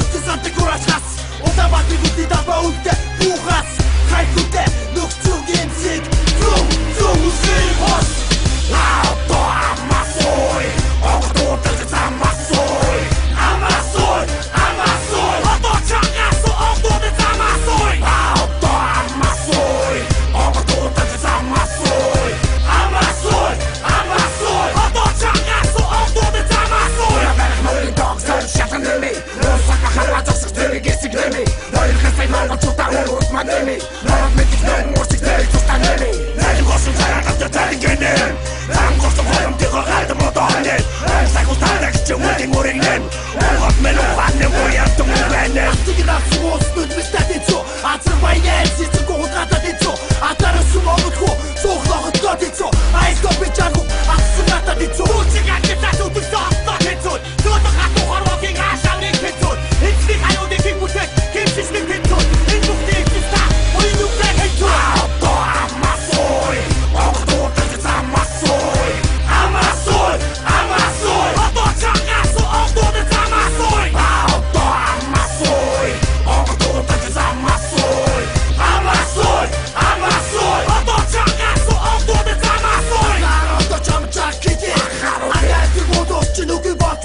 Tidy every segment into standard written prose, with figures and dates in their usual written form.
Устын сандаг ураачаас удаа батыг үтний талбай үлдээ буухаас хайхүдээ нөхцөг эмзэг зүүн үсгий хос Лаото амасой Огтуудад замасой Амасой Оточагасо огтуудад замасой Лаото амасой Огтуудад замасой Амасой Оточагасо огтуудад замасой Я бэрх мөрийн тогсор шатан нэмий Носака харва засах зэрэг эсэг нэмий Ноёрхан сайн монголчуудаа өрөөс ман нэмий Народ мэдих нэн мөрсик зэрэг тустаа нэмий Нэлэн госон царагавтаа царин гэнэм Там госон хоромтыгоо хайдам одоонэн Сайгул тадаг ч үгийн мөрийн нэм Олгот мэн ухаанэн буяатун бэнэм Артигин асуус нүдмэстэ дэнцо Азербайджан сисэко худгата дэнцо Атаран сумоготхо Сохлоготго дэнцо Айско бичагу Асыгата дэнцо Учигат гитат утыксо авто дэнцо Тото хату хорвогийн ашаврыг дэнцо Эцний хайуудыг химбүтэк Кимшишник дэнцо Энэ бүхний эцэста Уйнуг бэг дэнцо Лаото амасой Огтуудад замасой Амасой Оточагасо огтуудад замасой Лаото амасой Огтуудад замасой Амасой Оточагасо огтуудад замасой Народ чамчаг кити Агад будут чинуки бот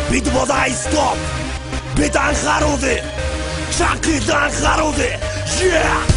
Бид бодай стоп. Бид анхааруулъя. Чакид анхааруулъя. Yeah!